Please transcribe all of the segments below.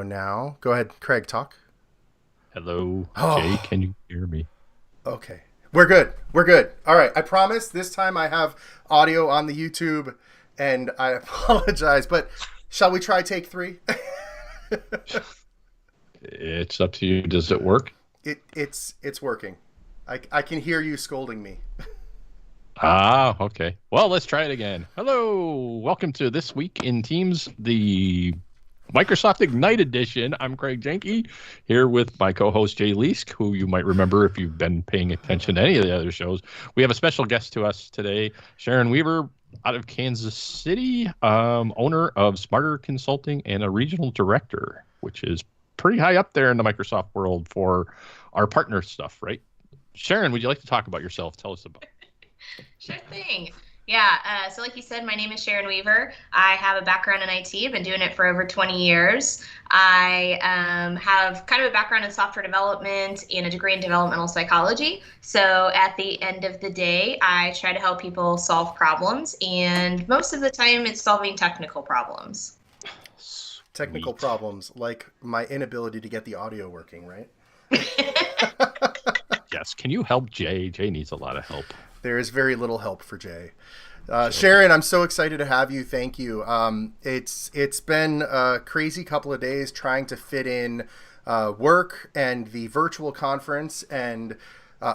Now. Go ahead, Craig, talk. Hello, Jay. Oh, Can you hear me? okay. We're good. We're good. All right. I promise this time I have audio on the YouTube, and I apologize, but shall we try take three? It's up to you. Does it work? It's working. I can hear you scolding me. Okay. Well, let's try it again. Hello. Welcome to This Week in Teams, the Microsoft Ignite edition. I'm Craig Jenke here with my co-host Jay Leask, who you might remember if you've been paying attention to any of the other shows. We have a special guest to us today, Sharon Weaver out of Kansas City, owner of Smarter Consulting and a regional director, which is pretty high up there in the Microsoft world for our partner stuff, right? Sharon, would you like to talk about yourself? Tell us about. Sure thing. Yeah, so like you said, my name is Sharon Weaver. I have a background in IT. I've been doing it for over 20 years. I have kind of a background in software development and a degree in developmental psychology. So at the end of the day, I try to help people solve problems, and most of the time it's solving technical problems. Technical Sweet. problems like my inability to get the audio working, right? Yes. Can you help Jay? Jay needs a lot of help. There is very little help for Jay. Sharon, I'm so excited to have you. Thank you. It's been a crazy couple of days trying to fit in work and the virtual conference and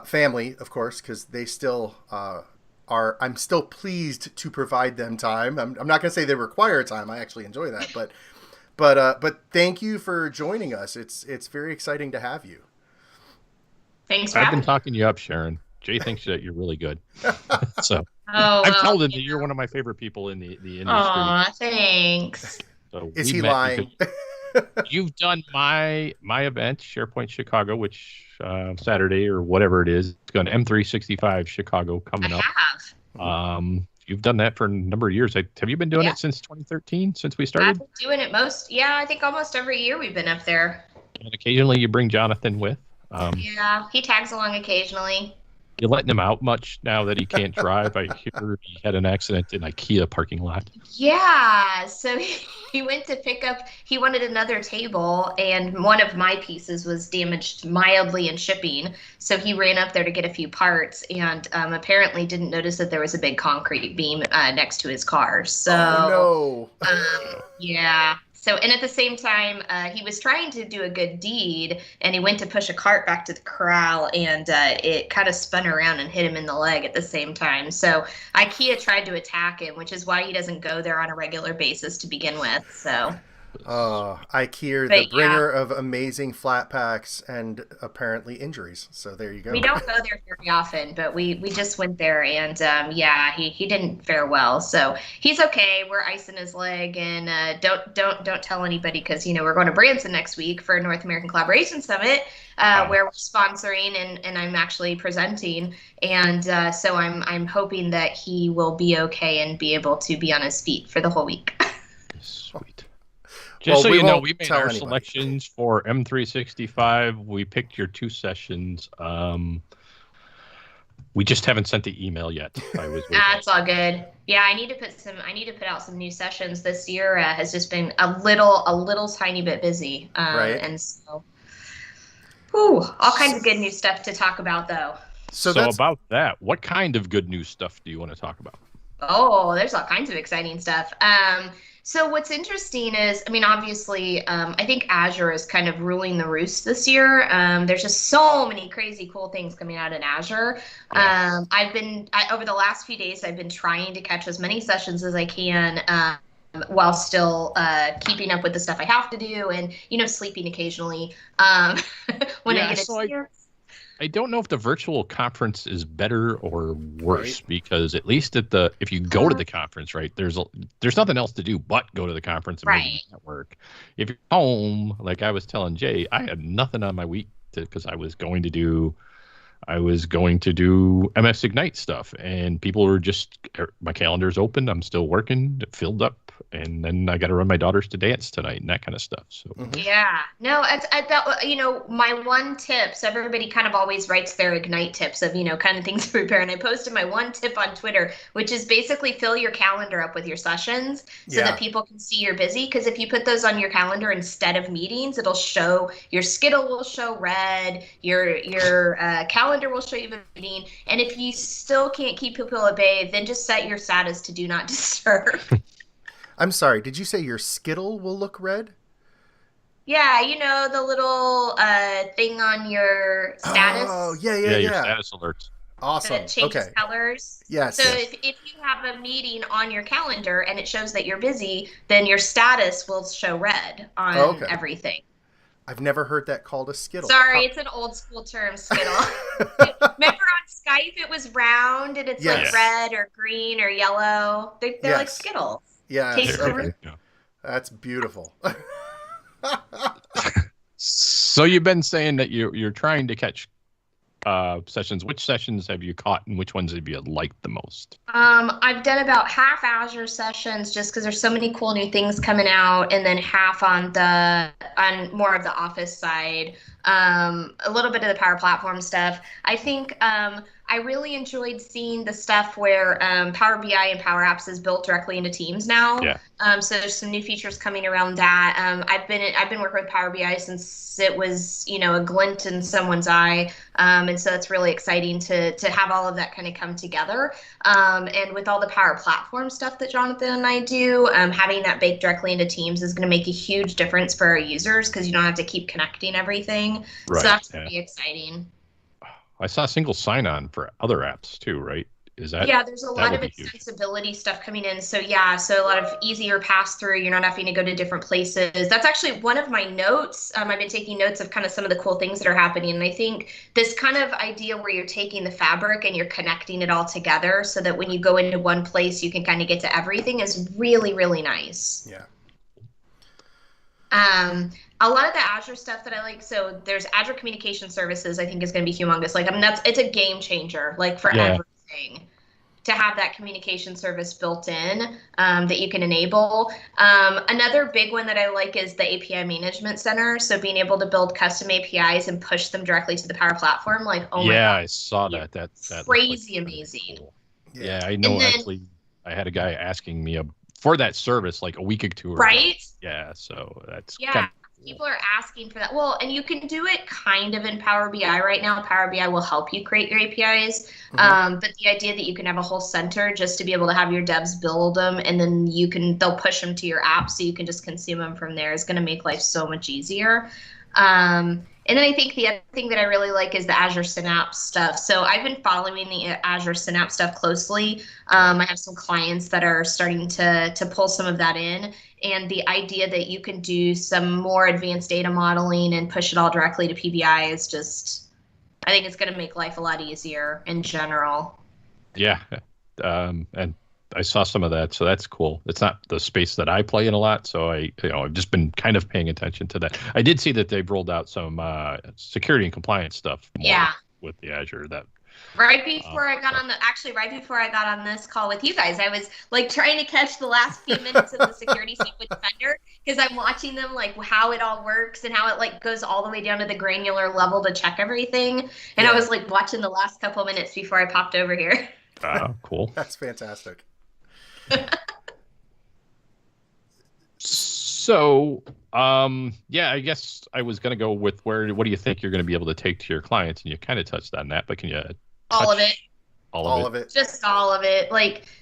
family, of course, because they still are. I'm still pleased to provide them time. I'm not going to say they require time. I actually enjoy that, but thank you for joining us. It's very exciting to have you. Thanks for I've been having me. talking you up, Sharon. Jay thinks that you're really good. So Oh, I've well, told him that you're one of my favorite people in the industry. aw, thanks. So Is we he met because lying? you've done my event, SharePoint Chicago, which Saturday or whatever it is, it's going M365 Chicago I coming up. have. You've done that for a number of years. Have you been doing Yeah, it since 2013, since we I've started? been doing it yeah, I think almost every year we've been up there. And occasionally you bring Jonathan with. Um, Yeah, he tags along occasionally. you letting him out much now that he can't drive? I hear he had an accident in IKEA parking lot. Yeah, so he went to pick up, he wanted another table, and one of my pieces was damaged mildly in shipping. So he ran up there to get a few parts and apparently didn't notice that there was a big concrete beam next to his car. Oh So no. yeah. So, and at the same time, he was trying to do a good deed, and he went to push a cart back to the corral, and it kind of spun around and hit him in the leg at the same time. So, IKEA tried to attack him, which is why he doesn't go there on a regular basis to begin with. So, IKEA, the but yeah, bringer of amazing flat packs and apparently injuries. So there you we go. don't go there very often, but we just went there, and yeah, he didn't fare well. So he's okay. We're icing his leg, and don't tell anybody because we're going to Branson next week for North American Collaboration Summit, Wow. where we're sponsoring and I'm actually presenting, and so I'm hoping that he will be okay and be able to be on his feet for the whole week. Sweet. Just Well, so we you know, won't we made tell our anybody. selections for M365. We picked your two sessions. We just haven't sent the email yet. I was waiting. That's all good. Yeah, I need to put out some new sessions. This year has just been a little tiny bit busy. Right. And so whew, all kinds of good new stuff to talk about though. So So that's about that, what kind of good news stuff do you want to talk about? Oh, there's all kinds of exciting stuff. So what's interesting is, I mean, obviously, I think Azure is kind of ruling the roost this year. There's just so many crazy cool things coming out in Azure. Yeah. Over the last few days, I've been trying to catch as many sessions as I can. While still keeping up with the stuff I have to do and sleeping occasionally when I Yeah, get a so chance. I don't know if the virtual conference is better or right. worse because at least if you go to the conference, right, there's nothing else to do but go to the conference and maybe Right. network. If you're home, like I was telling Jay, I had nothing on my week because I was going to do MS Ignite stuff, and people were just my calendar's open. I'm still working, filled up and then I got to run my daughters to dance tonight and that kind of stuff. So Yeah, no, my one tip. So everybody kind of always writes their Ignite tips of, kind of things to prepare. And I posted my one tip on Twitter, which is basically fill your calendar up with your sessions so that people can see you're busy. Because if you put those on your calendar instead of meetings, it'll show your schedule will show red, your calendar will show you the meeting. And if you still can't keep people at bay, then just set your status to do not disturb. I'm sorry, did you say your Skittle will look red? Yeah, the little thing on your status. Oh, yeah. your status alerts. Awesome. That changes colors. Yes. So if you have a meeting on your calendar and it shows that you're busy, then your status will show red on everything. I've never heard that called a Skittle. Sorry, it's an old school term, Skittle. Remember on Skype it was round and it's like red or green or yellow. They're like Skittles. Yeah. Okay. That's beautiful. So you've been saying that you're trying to catch sessions. Which sessions have you caught and which ones have you liked the most? I've done about half Azure Sessions just because there's so many cool new things coming out, and then half on more of the Office side. A little bit of the Power Platform stuff. I think I really enjoyed seeing the stuff where Power BI and Power Apps is built directly into Teams now. Yeah. So there's some new features coming around that. I've been working with Power BI since it was a glint in someone's eye, and so it's really exciting to have all of that kind of come together. And with all the Power Platform stuff that Jonathan and I do, having that baked directly into Teams is going to make a huge difference for our users because you don't have to keep connecting everything. Right. So that's pretty exciting. I saw single sign-on for other apps too, right? Is that? Yeah, there's a lot of extensibility stuff coming in. So so a lot of easier pass-through. You're not having to go to different places. That's actually one of my notes. I've been taking notes of kind of some of the cool things that are happening. And I think this kind of idea where you're taking the fabric and you're connecting it all together so that when you go into one place, you can kind of get to everything is really, really nice. Yeah. A lot of the Azure stuff that I like, so there's Azure Communication Services, I think is going to be humongous. It's a game changer, for everything, to have that communication service built in that you can enable. Another big one that I like is the API Management Center. So being able to build custom APIs and push them directly to the Power Platform, my God. I saw that. That crazy amazing. Cool. Yeah, I know. Actually, I had a guy asking me for that service a week or two ago. Right? Yeah, so that's people are asking for that. Well, and you can do it kind of in Power BI right now. Power BI will help you create your APIs. But the idea that you can have a whole center just to be able to have your devs build them and then they'll push them to your app so you can just consume them from there is going to make life so much easier. And then I think the other thing that I really like is the Azure Synapse stuff. So I've been following the Azure Synapse stuff closely. I have some clients that are starting to pull some of that in. And the idea that you can do some more advanced data modeling and push it all directly to PBI is just, I think it's going to make life a lot easier in general. Yeah. And I saw some of that, so that's cool. It's not the space that I play in a lot, so I've just been kind of paying attention to that. I did see that they've rolled out some security and compliance stuff with the Azure. That right before I got on this call with you guys, I was trying to catch the last few minutes of the security stuff with Defender because I'm watching them how it all works and how it goes all the way down to the granular level to check everything. And I was watching the last couple minutes before I popped over here. Cool. That's fantastic. So, I guess I was going to go with what do you think you're going to be able to take to your clients? And you kind of touched on that, but can you all of it? All of it? Just all of it.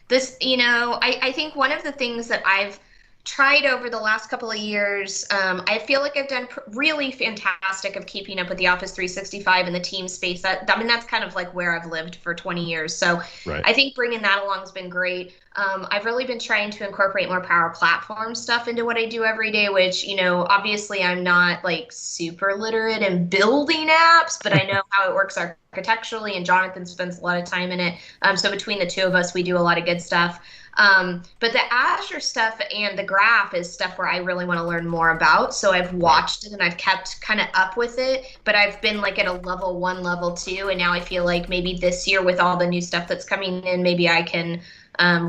This, I think one of the things that I've tried over the last couple of years, I feel like I've done really fantastic of keeping up with the Office 365 and the team space. That's kind of where I've lived for 20 years. So right. I think bringing that along has been great. I've really been trying to incorporate more Power Platform stuff into what I do every day, which, obviously I'm not super literate in building apps, but I know how it works architecturally, and Jonathan spends a lot of time in it. So between the two of us, we do a lot of good stuff. But the Azure stuff and the graph is stuff where I really want to learn more about. So I've watched it and I've kept kind of up with it, but I've been like at a level 1, level 2, and now I feel like maybe this year with all the new stuff that's coming in, maybe I can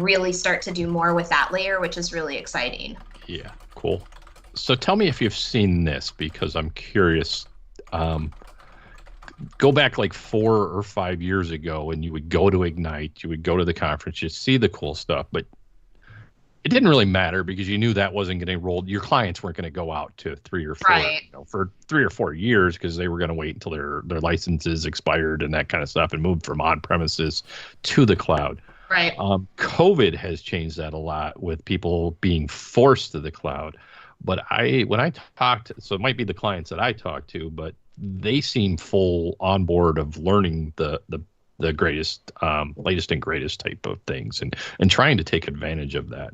really start to do more with that layer, which is really exciting. Yeah, cool. So tell me if you've seen this, because I'm curious. Go back like 4 or 5 years ago, and you would go to Ignite, you would go to the conference, you see the cool stuff, but it didn't really matter because you knew that wasn't going to roll. Your clients weren't going to go out to 3 or 4 for 3 or 4 years, because they were going to wait until their licenses expired and that kind of stuff, and moved from on premises to the cloud. Right. COVID has changed that a lot, with people being forced to the cloud. But when I talked, so it might be the clients that I talk to, but they seem full on board of learning the greatest, latest and greatest type of things, and trying to take advantage of that.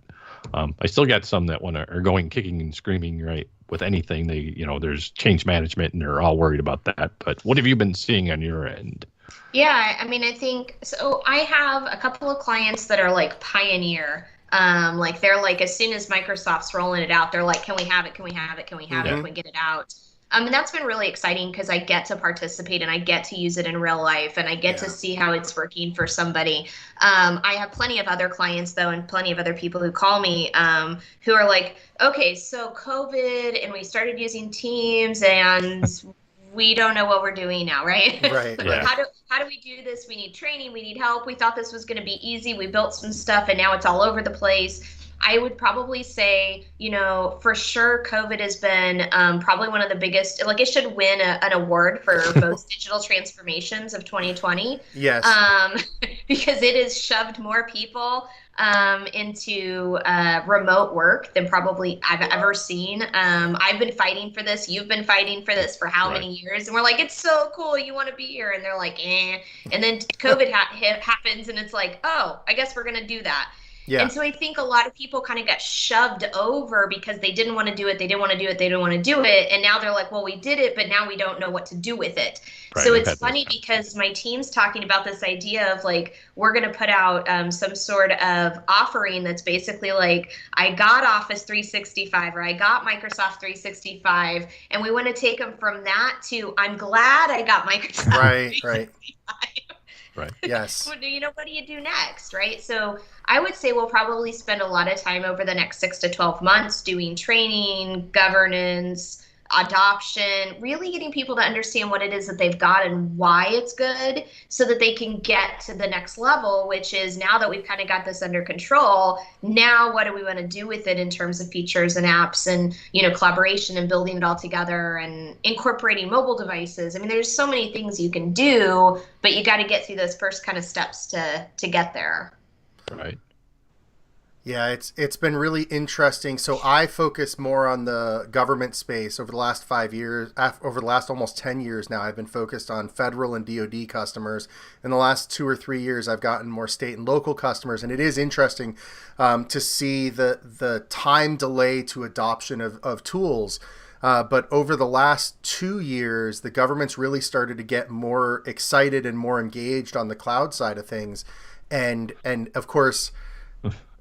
I still got some that are going kicking and screaming, right? With anything, there's change management and they're all worried about that. But what have you been seeing on your end? Yeah, I mean, I think so. I have a couple of clients that are like pioneer. Like they're like, as soon as Microsoft's rolling it out, they're like, can we have it? Can we have it? Can we have it? Can we get it out? And that's been really exciting because I get to participate and I get to use it in real life and I get to see how it's working for somebody. I have plenty of other clients though, and plenty of other people who call me who are like, okay, so COVID and we started using Teams and we don't know what we're doing now, right? Right. Like, how do we do this? We need training. We need help. We thought this was going to be easy. We built some stuff and now it's all over the place. I would probably say, for sure, COVID has been probably one of the biggest, like it should win an award for most digital transformations of 2020. Yes. Because it has shoved more people into remote work than probably I've ever seen. I've been fighting for this. You've been fighting for this for how many years? And we're like, it's so cool. You want to be here. And they're like, eh. And then COVID happens and it's like, oh, I guess we're going to do that. Yeah. And so I think a lot of people kind of got shoved over because they didn't want to do it. They didn't want to do it. They didn't want to do it. And now they're like, well, we did it, but now we don't know what to do with it. Right. So it's funny because my team's talking about this idea of like, we're going to put out some sort of offering that's basically like, I got Office 365 or I got Microsoft 365. And we want to take them from that to, I'm glad I got Microsoft 365. Right. Right. Yes. What do you do next, right? So I would say we'll probably spend a lot of time over the next 6 to 12 months doing training, governance, adoption, really getting people to understand what it is that they've got and why it's good so that they can get to the next level, which is now that we've kind of got this under control, now what do we want to do with it in terms of features and apps and, collaboration and building it all together and incorporating mobile devices. I mean, there's so many things you can do, but you got to get through those first kind of steps to get there. Right. Yeah, it's been really interesting. So I focus more on the government space over the last 5 years. Over the last almost 10 years now, I've been focused on federal and DoD customers. In the last 2 or 3 years, I've gotten more state and local customers, and it is interesting to see the time delay to adoption of tools. But over the last 2 years, the government's really started to get more excited and more engaged on the cloud side of things, and of course.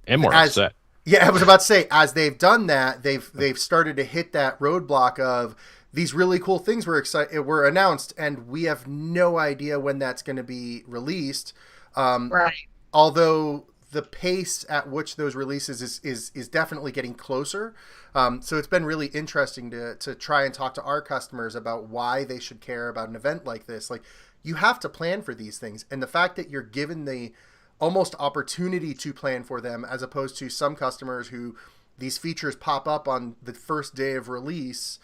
And more upset. Yeah, I was about to say, as they've done that, they've started to hit that roadblock of these really cool things were announced, and we have no idea when that's going to be released. Right. Although the pace at which those releases is definitely getting closer. So it's been really interesting to try and talk to our customers about why they should care about an event like this. Like, you have to plan for these things, and the fact that you're given the almost opportunity to plan for them, as opposed to some customers who these features pop up on the first day of release.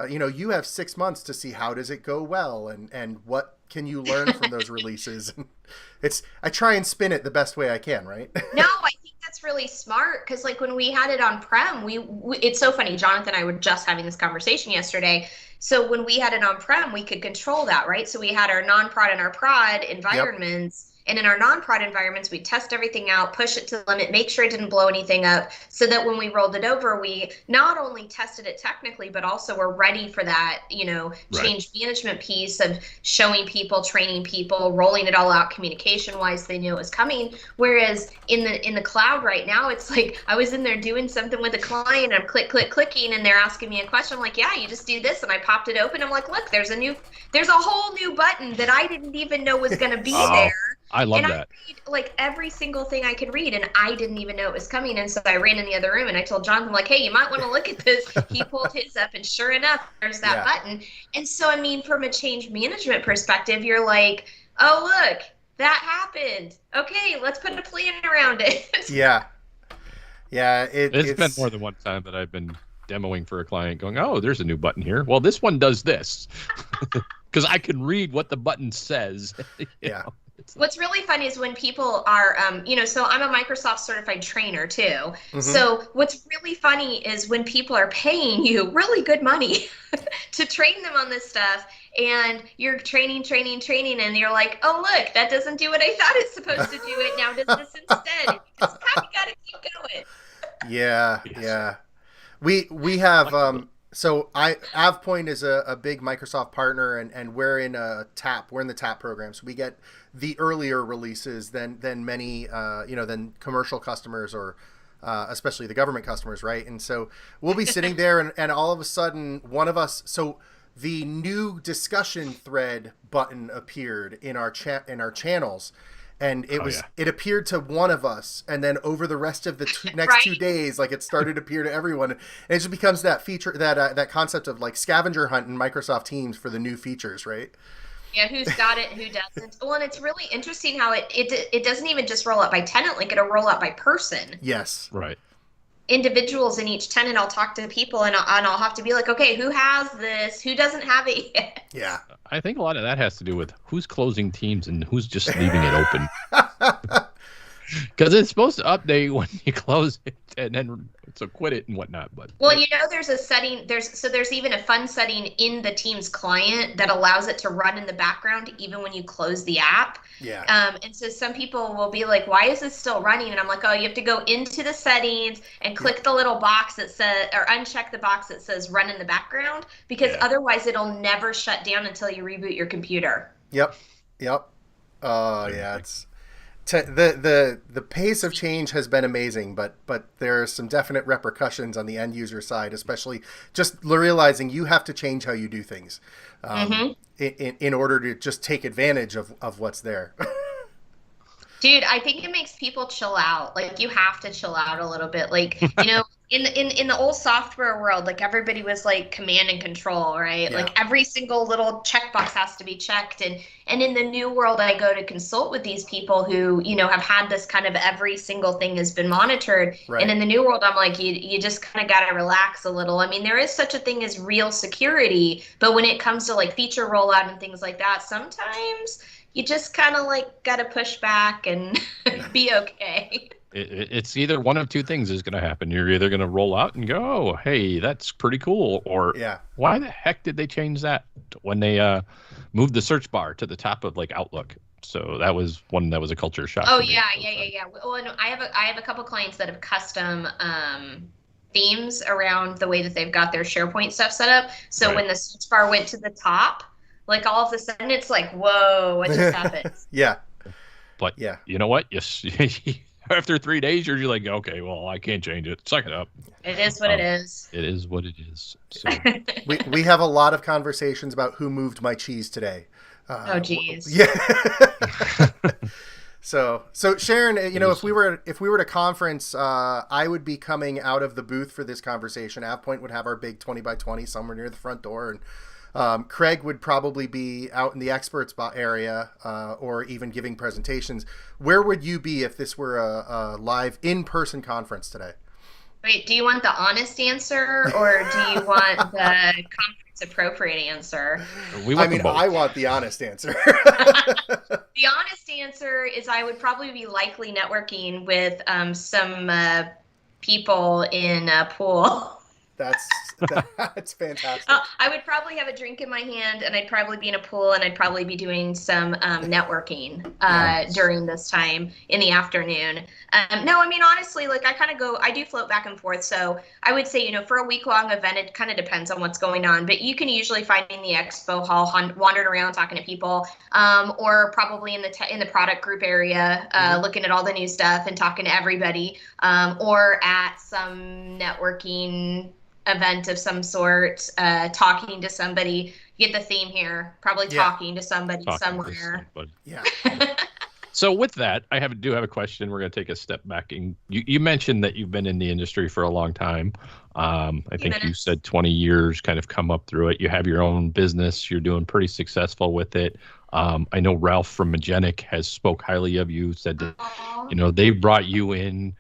You have 6 months to see how does it go well and what can you learn from those releases. I try and spin it the best way I can, right? No, I think that's really smart because like when we had it on prem, we it's so funny. Jonathan and I were just having this conversation yesterday. So when we had it on prem, we could control that, right? So we had our non-prod and our prod environments. Yep. And in our non-prod environments, we test everything out, push it to the limit, make sure it didn't blow anything up, so that when we rolled it over, we not only tested it technically, but also we're ready for that, change management piece of showing people, training people, rolling it all out communication-wise. They knew it was coming. Whereas in the cloud right now, it's like I was in there doing something with a client, I'm clicking, and they're asking me a question. I'm like, yeah, you just do this, and I popped it open. I'm like, look, there's a whole new button that I didn't even know was going to be there. I love and that. I read like every single thing I could read, and I didn't even know it was coming. And so I ran in the other room and I told Jonathan, like, hey, you might want to look at this. He pulled his up, and sure enough, there's that button. And so, I mean, from a change management perspective, you're like, oh, look, that happened. Okay, let's put a plan around it. Yeah. It's been more than one time that I've been demoing for a client going, oh, there's a new button here. Well, this one does this. Because I can read what the button says. Yeah. What's really fun is when people are, so I'm a Microsoft certified trainer too. Mm-hmm. So what's really funny is when people are paying you really good money to train them on this stuff, and you're training, and you're like, oh, look, that doesn't do what I thought it's supposed to do. It now does this instead. It's kind of got to keep going. Yeah. We have, so AvePoint is a big Microsoft partner, and we're in we're in the TAP program. So we get the earlier releases than many, than commercial customers, or especially the government customers, right? And so we'll be sitting there, and all of a sudden one of us, so the new discussion thread button appeared in our channels. And it appeared to one of us, and then over the rest of the next 2 days, like, it started to appear to everyone. And it just becomes that feature, that concept of like scavenger hunt in Microsoft Teams for the new features, right? Yeah, who's got it, who doesn't. Well, and it's really interesting how it doesn't even just roll out by tenant, like it'll roll out by person. Yes. Right. Individuals in each tenant, I'll talk to people, and I'll have to be like, okay, who has this? Who doesn't have it yet? Yeah. I think a lot of that has to do with who's closing Teams and who's just leaving it open. Because it's supposed to update when you close it, and then so quit it and whatnot. But there's a setting. There's even a fun setting in the Teams client that allows it to run in the background even when you close the app. Yeah. And so some people will be like, "Why is this still running?" And I'm like, "Oh, you have to go into the settings and click the little box that says, or uncheck the box that says run in the background, because otherwise it'll never shut down until you reboot your computer." Yep. Oh yeah, it's. The pace of change has been amazing, but there are some definite repercussions on the end user side, especially just realizing you have to change how you do things in order to just take advantage of what's there. Dude, I think it makes people chill out. Like, you have to chill out a little bit. Like, in the old software world, like, everybody was like command and control, right? Yeah. Like, every single little checkbox has to be checked. And in the new world, I go to consult with these people who, have had this kind of every single thing has been monitored. Right. And in the new world, I'm like, you just kind of got to relax a little. I mean, there is such a thing as real security, but when it comes to like feature rollout and things like that, sometimes you just kind of like got to push back and be okay. It's either one of two things is going to happen. You're either going to roll out and go, oh, hey, that's pretty cool. Or why the heck did they change that when they moved the search bar to the top of like Outlook? So that was one that was a culture shock. Oh, yeah. Well, and I have a couple clients that have custom themes around the way that they've got their SharePoint stuff set up. So when the search bar went to the top, like all of a sudden it's like, whoa, what just happened? Yeah. But you know what? Yes. After 3 days, you're like, okay, well, I can't change it. Suck it up. It is what it is. It is what it is. So. we have a lot of conversations about who moved my cheese today. Oh, geez. Yeah. So Sharon, if we were at a conference, I would be coming out of the booth for this conversation. AvePoint would have our big 20 by 20 somewhere near the front door, and Craig would probably be out in the expert spot area, or even giving presentations. Where would you be if this were a live in-person conference today? Wait, do you want the honest answer, or do you want the conference appropriate answer? I want the honest answer. The honest answer is I would probably be likely networking with some people in a pool. That's fantastic. I would probably have a drink in my hand, and I'd probably be in a pool, and I'd probably be doing some networking during this time in the afternoon. No, I mean, honestly, like I do float back and forth. So I would say, for a week-long event, it kind of depends on what's going on, but you can usually find me in the expo hall, wandering around talking to people, or probably in the product group area, looking at all the new stuff and talking to everybody, or at some networking event of some sort, talking to somebody. You get the theme here, probably talking to somebody somewhere. Yeah. So with that, I do have a question. We're going to take a step back. And you mentioned that you've been in the industry for a long time. I think you said 20 years, kind of come up through it. You have your own business. You're doing pretty successful with it. I know Ralph from Magenic has spoke highly of you, said that, they brought you in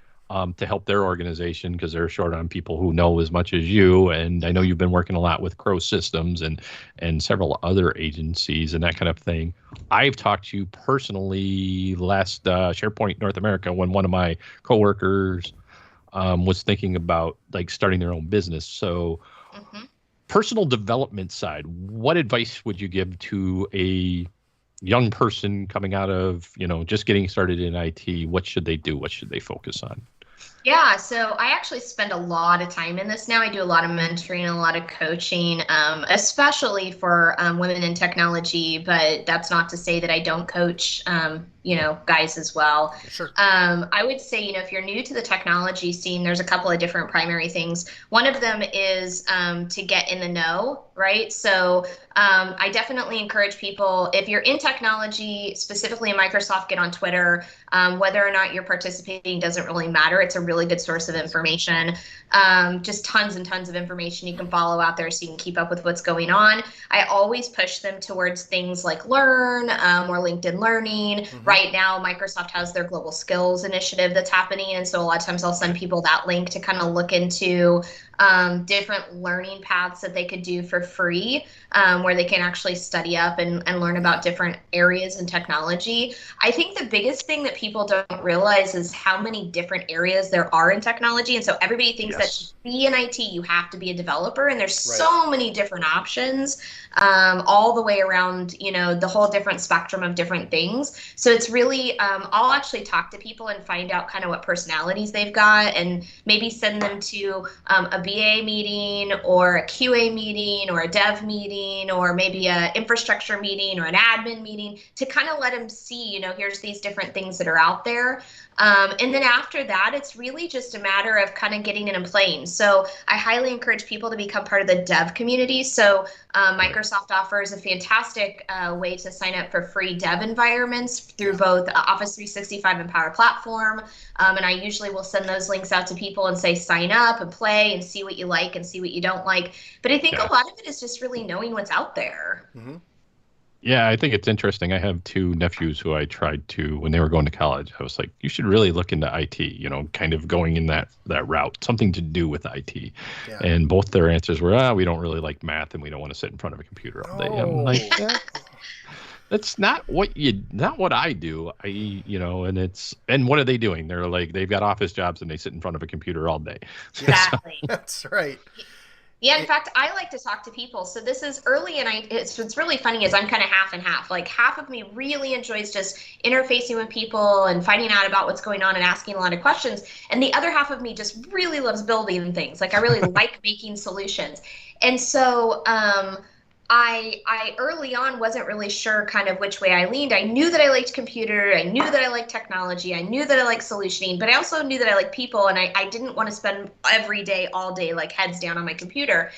to help their organization because they're short on people who know as much as you. And I know you've been working a lot with Crow Systems and several other agencies and that kind of thing. I've talked to you personally last SharePoint North America when one of my coworkers was thinking about like starting their own business. So personal development side, what advice would you give to a young person coming out of, just getting started in IT? What should they do? What should they focus on? Yeah, so I actually spend a lot of time in this now. I do a lot of mentoring, a lot of coaching, especially for women in technology, but that's not to say that I don't coach, guys as well. Sure. I would say, if you're new to the technology scene, there's a couple of different primary things. One of them is to get in the know, right? So I definitely encourage people, if you're in technology, specifically in Microsoft, get on Twitter. Whether or not you're participating doesn't really matter. It's a really good source of information. Just tons and tons of information you can follow out there so you can keep up with what's going on. I always push them towards things like Learn or LinkedIn Learning. Right now, Microsoft has their Global Skills Initiative that's happening. And so a lot of times I'll send people that link to kind of look into different learning paths that they could do for free, where they can actually study up and learn about different areas in technology. I think the biggest thing that people don't realize is how many different areas there are in technology. And so everybody thinks that to be in IT, you have to be a developer. And there's so many different options all the way around, the whole different spectrum of different things. So it's really, I'll actually talk to people and find out kind of what personalities they've got and maybe send them to a BA meeting or a QA meeting or a dev meeting or maybe an infrastructure meeting or an admin meeting to kind of let them see, here's these different things that are out there. And then after that, it's really just a matter of kind of getting in and playing. So I highly encourage people to become part of the dev community. So Microsoft offers a fantastic way to sign up for free dev environments through both Office 365 and Power Platform. And I usually will send those links out to people and say, sign up and play and see what you like and see what you don't like. But I think a lot of it is just really knowing what's out there. Yeah, I think it's interesting. I have two nephews who I tried to, when they were going to college, I was like, you should really look into IT, kind of going in that route, something to do with IT. Yeah. And both their answers were, we don't really like math and we don't want to sit in front of a computer all day. I'm like, that's not what I do. And what are they doing? They're like, they've got office jobs and they sit in front of a computer all day. Exactly. That's right. Yeah, in fact, I like to talk to people. So this is early, and what's really funny is I'm kind of half and half. Like half of me really enjoys just interfacing with people and finding out about what's going on and asking a lot of questions. And the other half of me just really loves building things. Like I really like making solutions. And so I early on wasn't really sure kind of which way I leaned. I knew that I liked computer. I knew that I liked technology. I knew that I liked solutioning, but I also knew that I liked people. And I didn't want to spend every day, all day, like heads down on my computer.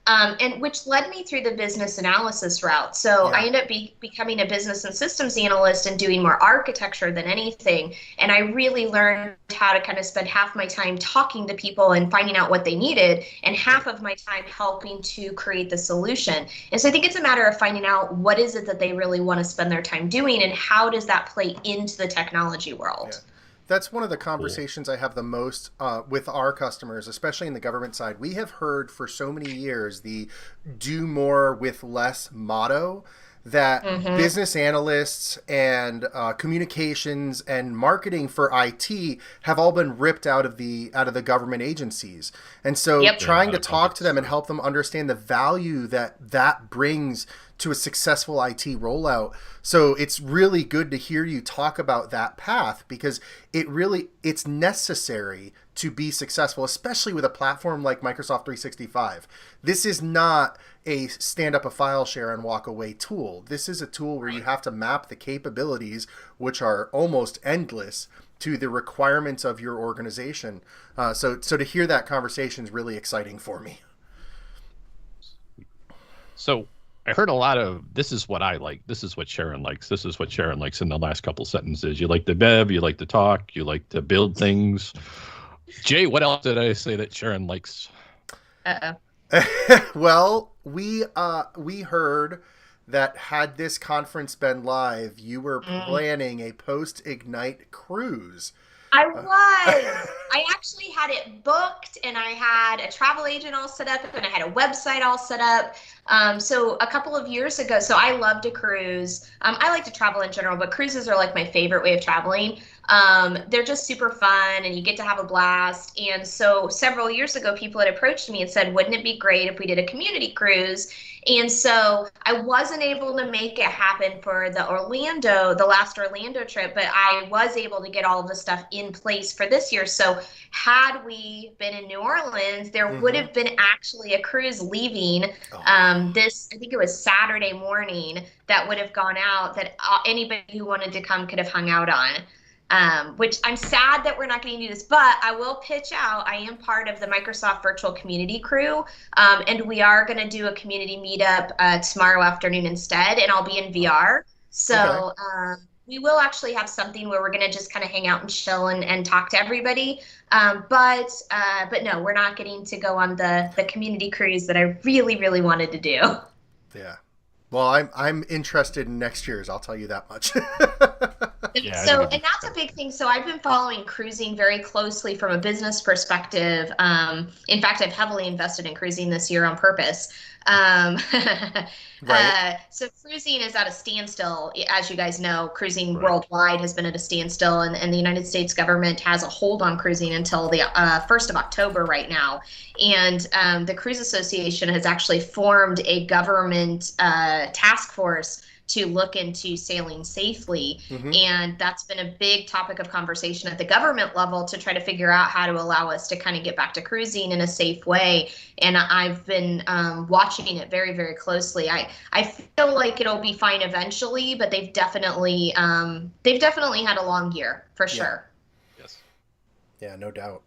And which led me through the business analysis route. So I ended up becoming a business and systems analyst and doing more architecture than anything. And I really learned how to kind of spend half my time talking to people and finding out what they needed, and half of my time helping to create the solution. And so I think it's a matter of finding out what is it that they really want to spend their time doing, and how does that play into the technology world. Yeah. That's one of the conversations I have the most with our customers, especially in the government side. We have heard for so many years the do more with less motto that Mhm. business analysts and communications and marketing for IT have all been ripped out of the government agencies. And so Yep. trying to talk to them and help them understand the value that brings to a successful IT rollout. So it's really good to hear you talk about that path, because it's necessary to be successful, especially with a platform like Microsoft 365. This is not a stand up a file share and walk away tool. This is a tool where you have to map the capabilities, which are almost endless, to the requirements of your organization. So to hear that conversation is really exciting for me. So I heard a lot of, this is what I like, this is what Sharon likes, this is what Sharon likes in the last couple sentences. You like to bev, you like to talk, you like to build things. Jay, what else did I say that Sharon likes? Well, we heard that had this conference been live, you were planning a post-Ignite cruise. I was. I actually had it booked, and I had a travel agent all set up, and I had a website all set up. So a couple of years ago, so I love to cruise. I like to travel in general, but cruises are like my favorite way of traveling. They're just super fun, and you get to have a blast. And so several years ago, people had approached me and said, wouldn't it be great if we did a community cruise? And so I wasn't able to make it happen for the last Orlando trip, but I was able to get all of the stuff in place for this year. So had we been in New Orleans, there would have been actually a cruise leaving I think it was Saturday morning, that would have gone out, that anybody who wanted to come could have hung out on. Which I'm sad that we're not going to do this, but I will pitch out. I am part of the Microsoft Virtual Community crew, and we are going to do a community meetup tomorrow afternoon instead, and I'll be in VR. So we will actually have something where we're going to just kind of hang out and chill and talk to everybody. But no, we're not getting to go on the community cruise that I really, really wanted to do. Yeah. Well, I'm interested in next year's, I'll tell you that much. Yeah, So, and that's a big thing. So I've been following cruising very closely from a business perspective. In fact, I've heavily invested in cruising this year on purpose. Right. So cruising is at a standstill. As you guys know, cruising worldwide has been at a standstill, and the United States government has a hold on cruising until the 1st of October right now. And the Cruise Association has actually formed a government task force to look into sailing safely. And that's been a big topic of conversation at the government level to try to figure out how to allow us to kind of get back to cruising in a safe way. And I've been watching it very, very closely. I feel like it'll be fine eventually, but they've definitely had a long year for sure. Yes. Yeah, no doubt.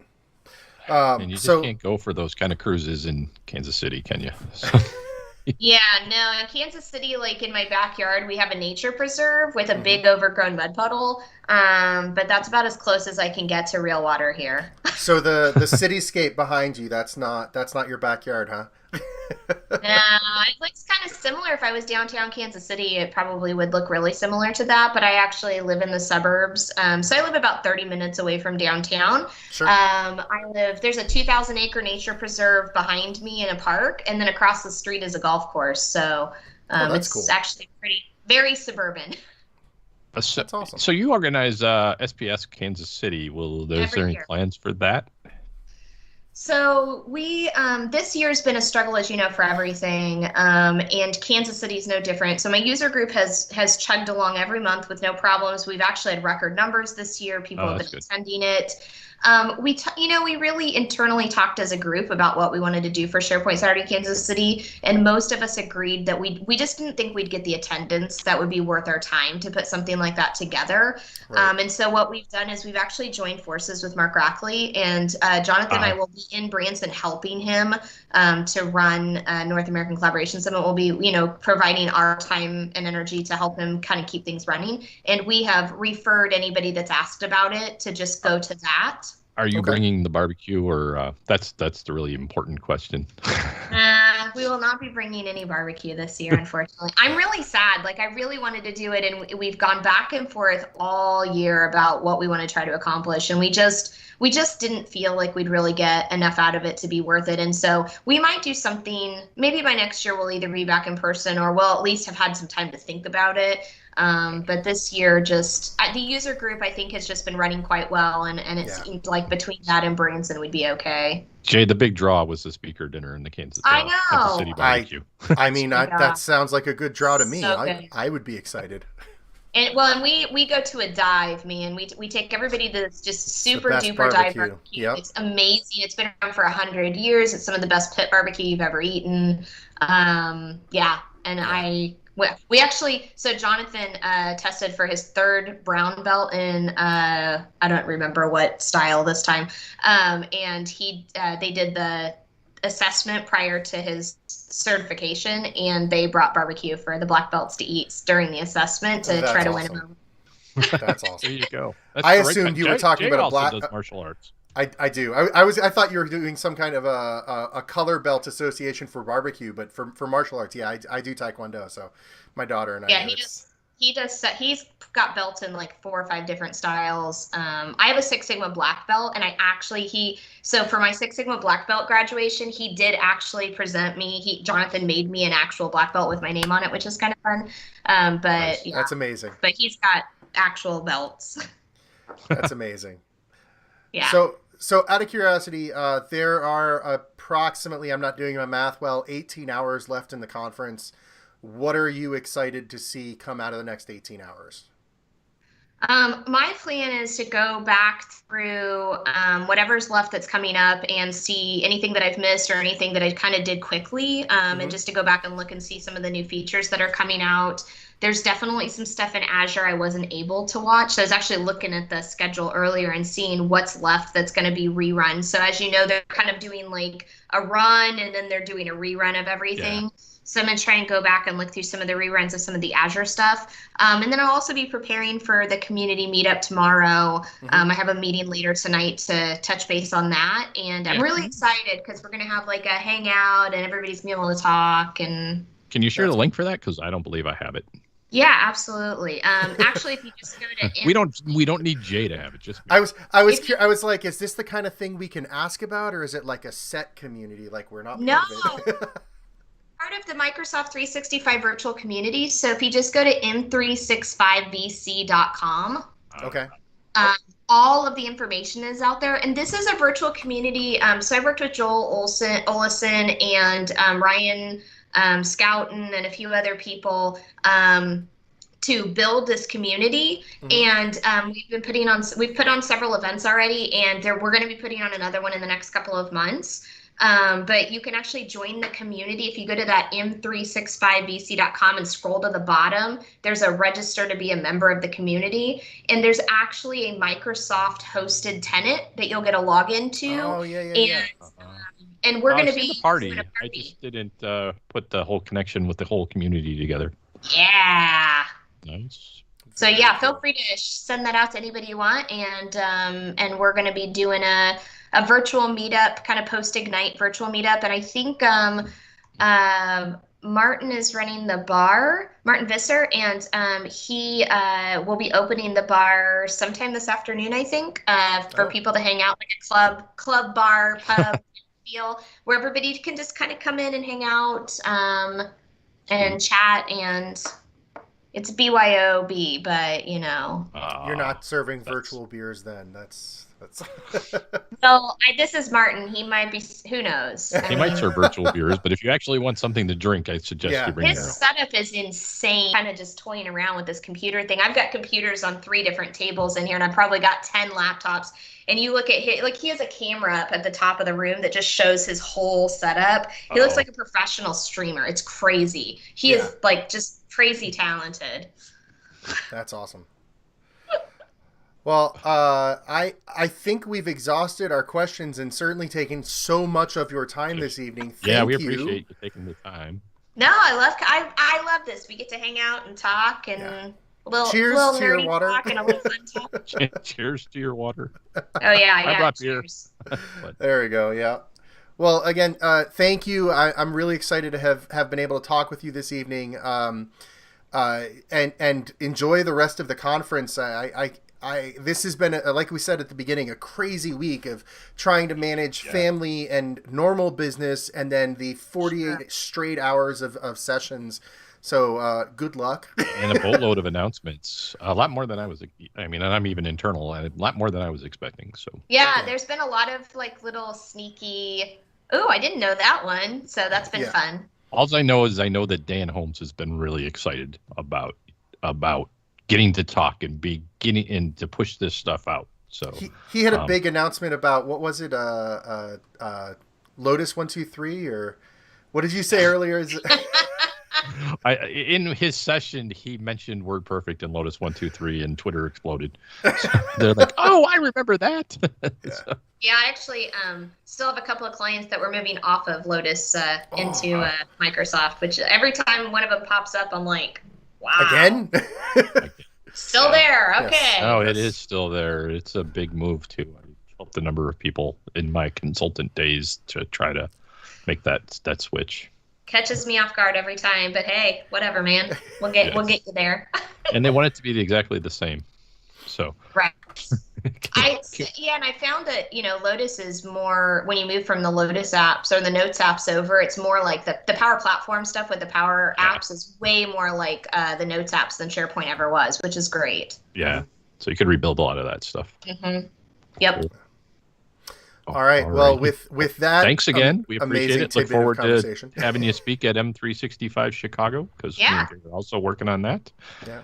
And you just can't go for those kind of cruises in Kansas City, can you? Yeah, no, in Kansas City, like in my backyard, we have a nature preserve with a big overgrown mud puddle. But that's about as close as I can get to real water here. So the cityscape behind you, that's not your backyard, huh? No, it looks kind of similar. If I was downtown Kansas City, it probably would look really similar to that, but I actually live in the suburbs. So I live about 30 minutes away from downtown. Sure. There's a 2,000-acre nature preserve behind me in a park, and then across the street is a golf course. So it's cool. Actually very suburban. That's awesome. So you organize SPS Kansas City. Is there any plans for that? So we this year's been a struggle, as you know, for everything, and Kansas City is no different. So my user group has chugged along every month with no problems. We've actually had record numbers this year. People have been attending it. We really internally talked as a group about what we wanted to do for SharePoint Saturday Kansas City, and most of us agreed that we just didn't think we'd get the attendance that would be worth our time to put something like that together. Right. And so what we've done is we've actually joined forces with Mark Rackley, and Jonathan and I will be in Branson helping him to run North American Collaboration Summit. We'll be, providing our time and energy to help him kind of keep things running. And we have referred anybody that's asked about it to just go to that. Are you bringing the barbecue, or that's the really important question? We will not be bringing any barbecue this year, unfortunately. I'm really sad. Like, I really wanted to do it, and we've gone back and forth all year about what we want to try to accomplish, and we just didn't feel like we'd really get enough out of it to be worth it. And so we might do something. Maybe by next year we'll either be back in person, or we'll at least have had some time to think about it. But this year, just the user group, I think, has just been running quite well, and it seemed like between that and Branson, we'd be okay. Jay, the big draw was the speaker dinner in the Kansas City barbecue. I mean, that sounds like a good draw to me. So I would be excited. And we go to a dive, man. We take everybody to this just super duper dive barbecue. Yep. It's amazing. It's been around for 100 years. It's some of the best pit barbecue you've ever eaten. We actually, so Jonathan tested for his 3rd brown belt in I don't remember what style this time, and they did the assessment prior to his certification, and they brought barbecue for the black belts to eat during the assessment to try to win him. That's awesome. There you go. I assumed you were talking about a black. Does martial arts. I do. I thought you were doing some kind of a color belt association for barbecue, but for martial arts, yeah, I do Taekwondo. So my daughter and I. Yeah, he does. He's got belts in like 4 or 5 different styles. I have a 6 Sigma black belt, and so for my 6 Sigma black belt graduation, he did actually present me. Jonathan made me an actual black belt with my name on it, which is kind of fun. But that's amazing. But he's got actual belts. That's amazing. Yeah. So out of curiosity, there are approximately, I'm not doing my math well, 18 hours left in the conference. What are you excited to see come out of the next 18 hours? My plan is to go back through whatever's left that's coming up and see anything that I've missed or anything that I kind of did quickly, and just to go back and look and see some of the new features that are coming out. There's definitely some stuff in Azure I wasn't able to watch. So I was actually looking at the schedule earlier and seeing what's left that's going to be rerun. So as you know, they're kind of doing like a run, and then they're doing a rerun of everything. Yeah. So I'm going to try and go back and look through some of the reruns of some of the Azure stuff. And then I'll also be preparing for the community meetup tomorrow. I have a meeting later tonight to touch base on that. And I'm really excited because we're going to have like a hangout and everybody's going to be able to talk. And can you share the link for that? Because I don't believe I have it. Yeah, absolutely. Actually, if you just go to we don't need Jay to have it. Just I was like, is this the kind of thing we can ask about, or is it like a set community? Like we're not part of it? Part of the Microsoft 365 virtual community. So if you just go to m365bc.com, okay. All of the information is out there, and this is a virtual community. So I worked with Joel Olison and Ryan Scouten and a few other people to build this community. And we've put on several events already, and we're going to be putting on another one in the next couple of months. But you can actually join the community if you go to that m365bc.com and scroll to the bottom. There's a register to be a member of the community, and there's actually a Microsoft hosted tenant that you'll get a login to. Oh yeah. And we're going to be a party. I just didn't put the whole connection with the whole community together. Yeah. Nice. So yeah, feel free to send that out to anybody you want, and we're going to be doing a virtual meetup, kind of post-Ignite virtual meetup, and I think Martin is running the bar, Martin Visser, and he will be opening the bar sometime this afternoon, I think, for people to hang out, like a club bar, pub feel, where everybody can just kind of come in and hang out and chat, and it's BYOB, but you're not serving virtual beers then. That's Well, this is Martin. He might be, who knows? He might serve virtual beers, but if you actually want something to drink, I suggest you bring his setup is insane. Kind of just toying around with this computer thing. I've got computers on 3 different tables in here, and I've probably got 10 laptops. And you look at his, like, he has a camera up at the top of the room that just shows his whole setup. He looks like a professional streamer. It's crazy. He is like just crazy talented. That's awesome. Well, I think we've exhausted our questions and certainly taken so much of your time this evening. Thank we you. appreciate you taking the time. No, I love this. We get to hang out and talk and cheers little to your water. Talk and a little fun talk. Cheers to your water. Oh yeah, I brought beer. Cheers. There we go. Yeah. Well, again, thank you. I'm really excited to have been able to talk with you this evening, and enjoy the rest of the conference. This has been, like we said at the beginning, a crazy week of trying to manage family and normal business, and then the 48 straight hours of sessions. So good luck. And a boatload of announcements, a lot more than I was. I mean, and I'm even internal, and a lot more than I was expecting. So there's been a lot of like little sneaky. Oh, I didn't know that one. So that's been fun. All I know is I know that Dan Holmes has been really excited about getting to talk and beginning and to push this stuff out. So he had a big announcement about, what was it? Lotus 123, or what did you say earlier? In his session, he mentioned WordPerfect and Lotus 123, and Twitter exploded. So they're like, "Oh, I remember that." I actually still have a couple of clients that we're moving off of Lotus into Microsoft, which every time one of them pops up, I'm like, "Wow!" Again? Still there? Okay. Yes. Oh, it is still there. It's a big move too. I helped the number of people in my consultant days to try to make that switch. Catches me off guard every time, but hey, whatever, man. We'll get you there. And they want it to be exactly the same. So right. And I found that Lotus is more, when you move from the Lotus apps or the Notes apps over, it's more like the Power Platform stuff with the Power apps is way more like the Notes apps than SharePoint ever was, which is great. Yeah. So you could rebuild a lot of that stuff. Mm-hmm. Yep. Cool. All right. Well, with that, thanks again. We appreciate it. Look forward to having you speak at M365 Chicago, because we're also working on that. Yeah.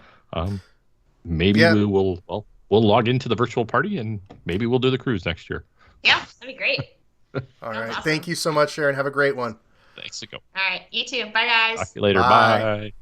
Maybe we will. Well, we'll log into the virtual party, and maybe we'll do the cruise next year. Yeah, that'd be great. All right. Awesome. Thank you so much, Sharon. Have a great one. Thanks. All right. You too. Bye, guys. Talk to you later. Bye.